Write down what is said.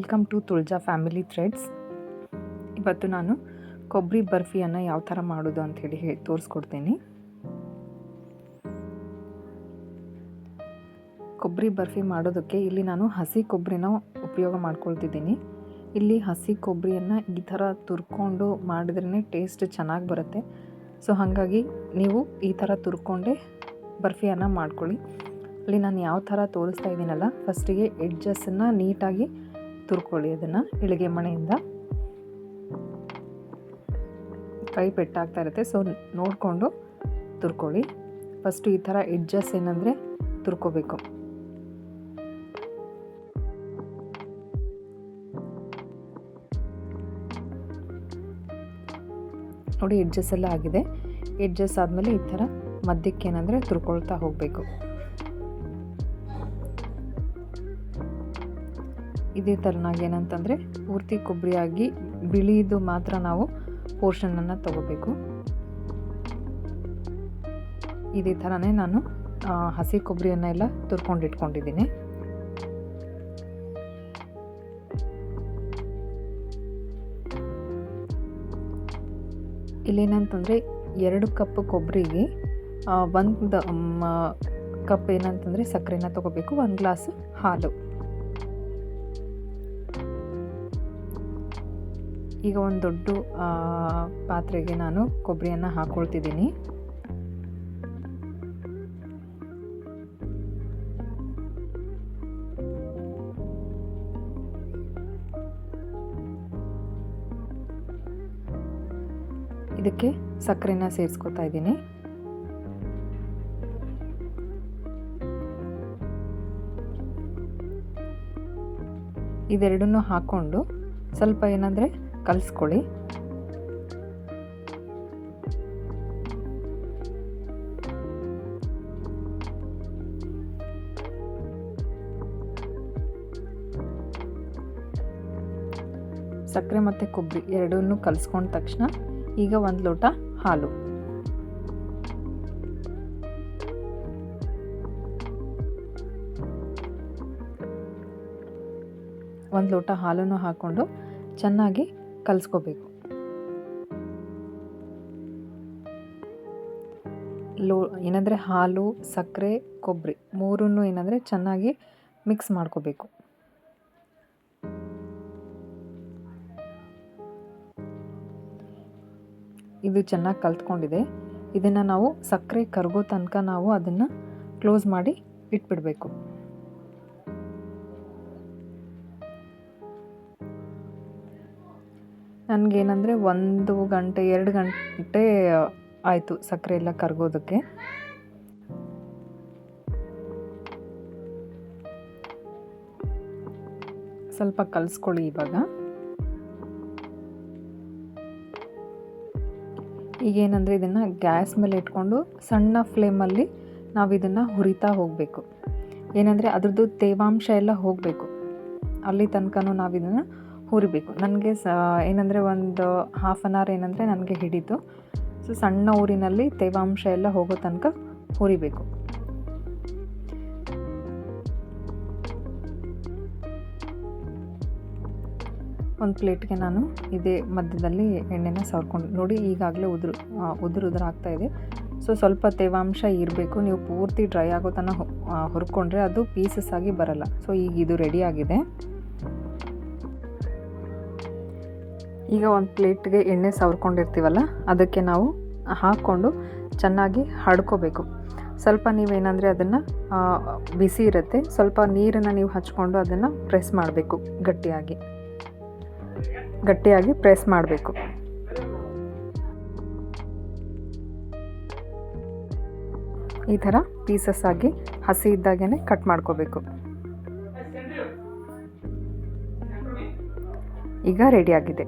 Welcome to Tulaja family threads. ಇವತ್ತು ನಾನು ಕೊಬ್ಬರಿ ಬರ್ಫಿಯನ್ನು ಯಾವ ಥರ ಮಾಡೋದು ಅಂಥೇಳಿ ತೋರಿಸ್ಕೊಡ್ತೀನಿ. ಕೊಬ್ಬರಿ ಬರ್ಫಿ ಮಾಡೋದಕ್ಕೆ ಇಲ್ಲಿ ನಾನು ಹಸಿ ಕೊಬ್ಬರಿನ ಉಪಯೋಗ ಮಾಡ್ಕೊಳ್ತಿದ್ದೀನಿ. ಇಲ್ಲಿ ಹಸಿ ಕೊಬ್ಬರಿಯನ್ನು ಈ ಥರ ತುರ್ಕೊಂಡು ಮಾಡಿದ್ರೇ ಟೇಸ್ಟ್ ಚೆನ್ನಾಗಿ ಬರುತ್ತೆ. ಸೊ ಹಾಗಾಗಿ ನೀವು ಈ ಥರ ತುರ್ಕೊಂಡೇ ಬರ್ಫಿಯನ್ನು ಮಾಡ್ಕೊಳ್ಳಿ. ಅಲ್ಲಿ ನಾನು ಯಾವ ಥರ ತೋರಿಸ್ತಾ ಇದ್ದೀನಲ್ಲ, ಫಸ್ಟಿಗೆ ಎಡ್ಜಸ್ಸನ್ನು ನೀಟಾಗಿ ತುರ್ಕೊಳ್ಳಿ. ಅದನ್ನು ಇಳಿಗೆ ಮಣೆಯಿಂದ ಕೈ ಪೆಟ್ಟಾಗ್ತಾ ಇರುತ್ತೆ, ಸೊ ನೋಡಿಕೊಂಡು ತುರ್ಕೊಳ್ಳಿ. ಫಸ್ಟು ಈ ಥರ ಎಡ್ಜಸ್ ಏನಂದರೆ ತುರ್ಕೋಬೇಕು. ನೋಡಿ, ಎಡ್ಜಸ್ ಎಲ್ಲ ಆಗಿದೆ. ಎಡ್ಜಸ್ ಆದಮೇಲೆ ಈ ಥರ ಮಧ್ಯಕ್ಕೆ ಏನಂದರೆ ತುರ್ಕೊಳ್ತಾ ಹೋಗಬೇಕು. ಇದೇ ಥರನಾಗಿ ಏನಂತಂದರೆ ಪೂರ್ತಿ ಕೊಬ್ಬರಿಯಾಗಿ ಬಿಳಿದು ಮಾತ್ರ ನಾವು ಪೋರ್ಷನನ್ನು ತಗೋಬೇಕು. ಇದೇ ಥರನೇ ನಾನು ಹಸಿ ಕೊಬ್ಬರಿಯನ್ನೆಲ್ಲ ತುರ್ಕೊಂಡು ಇಟ್ಕೊಂಡಿದ್ದೀನಿ. ಇಲ್ಲೇನಂತಂದರೆ 2 ಕಪ್ ಕೊಬ್ಬರಿಗೆ 1 ಕಪ್ ಏನಂತಂದರೆ ಸಕ್ಕರೆನ ತೊಗೋಬೇಕು, 1 ಗ್ಲಾಸ್ ಹಾಲು. ಈಗ ಒಂದು ದೊಡ್ಡ ಪಾತ್ರೆಗೆ ನಾನು ಕೊಬ್ಬರಿಯನ್ನು ಹಾಕ್ಕೊಳ್ತಿದ್ದೀನಿ. ಇದಕ್ಕೆ ಸಕ್ಕರೆನ ಸೇರಿಸ್ಕೊತಾ ಇದ್ದೀನಿ. ಇದೆರಡನ್ನೂ ಹಾಕ್ಕೊಂಡು ಸ್ವಲ್ಪ ಏನಂದರೆ ಕಲಿಸ್ಕೊಳ್ಳಿ. ಸಕ್ಕರೆ ಮತ್ತು ಕೊಬ್ಬರಿ ಎರಡನ್ನೂ ಕಲಿಸ್ಕೊಂಡ ತಕ್ಷಣ ಈಗ 1 ಲೋಟ ಹಾಲು, ಒಂದು ಲೋಟ ಹಾಲನ್ನು ಹಾಕ್ಕೊಂಡು ಚೆನ್ನಾಗಿ ಕಲಿಸ್ಕೋಬೇಕು. ಏನಂದರೆ ಹಾಲು, ಸಕ್ಕರೆ, ಕೊಬ್ಬರಿ ಮೂರನ್ನು ಏನಂದರೆ ಚೆನ್ನಾಗಿ ಮಿಕ್ಸ್ ಮಾಡ್ಕೋಬೇಕು. ಇದು ಚೆನ್ನಾಗಿ ಕಲ್ತ್ಕೊಂಡಿದೆ. ಇದನ್ನು ನಾವು ಸಕ್ಕರೆ ಕರಗೋ ತನಕ ನಾವು ಅದನ್ನು ಕ್ಲೋಸ್ ಮಾಡಿ ಇಟ್ಬಿಡಬೇಕು. ನನಗೇನಂದರೆ 1 ಗಂಟೆ 2 ಗಂಟೆ ಆಯಿತು ಸಕ್ಕರೆ ಎಲ್ಲ ಕರಗೋದಕ್ಕೆ. ಸ್ವಲ್ಪ ಕಲಿಸ್ಕೊಳ್ಳಿ. ಇವಾಗ ಈಗೇನಂದರೆ ಇದನ್ನು ಗ್ಯಾಸ್ ಮೇಲೆ ಇಟ್ಕೊಂಡು ಸಣ್ಣ ಫ್ಲೇಮಲ್ಲಿ ನಾವು ಇದನ್ನು ಹುರಿತಾ ಹೋಗಬೇಕು. ಏನಂದರೆ ಅದ್ರದ್ದು ತೇವಾಂಶ ಎಲ್ಲ ಹೋಗಬೇಕು, ಅಲ್ಲಿ ತನಕನೂ ನಾವು ಇದನ್ನು ಹುರಿಬೇಕು. ನನಗೆ ಏನಂದರೆ ಒಂದು ಹಾಫ್ ಆನ್ ಅವರ್ ಏನಂದರೆ ನನಗೆ ಹಿಡಿತು. ಸೊ ಸಣ್ಣ ಊರಿನಲ್ಲಿ ತೇವಾಂಶ ಎಲ್ಲ ಹೋಗೋ ತನಕ ಹುರಿಬೇಕು. ಒಂದು ಪ್ಲೇಟ್ಗೆ ನಾನು ಇದೇ ಮಧ್ಯದಲ್ಲಿ ಎಣ್ಣೆನ ಸವರ್ಕೊಂಡು ನೋಡಿ, ಈಗಾಗಲೇ ಉದುರು ಆಗ್ತಾಯಿದೆ. ಸೊ ಸ್ವಲ್ಪ ತೇವಾಂಶ ಇರಬೇಕು. ನೀವು ಪೂರ್ತಿ ಡ್ರೈ ಆಗೋ ತನಕ ಹುರ್ಕೊಂಡ್ರೆ ಅದು ಪೀಸಸ್ ಆಗಿ ಬರಲ್ಲ. ಸೊ ಈಗ ಇದು ರೆಡಿಯಾಗಿದೆ. ಈಗ ಒಂದು ಪ್ಲೇಟ್ಗೆ ಎಣ್ಣೆ ಸವರ್ಕೊಂಡಿರ್ತೀವಲ್ಲ, ಅದಕ್ಕೆ ನಾವು ಹಾಕ್ಕೊಂಡು ಚೆನ್ನಾಗಿ ಹಡ್ಕೋಬೇಕು. ಸ್ವಲ್ಪ ನೀವೇನಂದರೆ ಅದನ್ನು ಬಿಸಿ ಇರುತ್ತೆ, ಸ್ವಲ್ಪ ನೀರನ್ನು ನೀವು ಹಚ್ಕೊಂಡು ಅದನ್ನು ಪ್ರೆಸ್ ಮಾಡಬೇಕು. ಗಟ್ಟಿಯಾಗಿ ಪ್ರೆಸ್ ಮಾಡಬೇಕು. ಈ ಥರ ಪೀಸಸ್ ಆಗಿ ಹಸಿ ಇದ್ದಾಗೇ ಕಟ್ ಮಾಡ್ಕೋಬೇಕು. ಈಗ ರೆಡಿಯಾಗಿದೆ.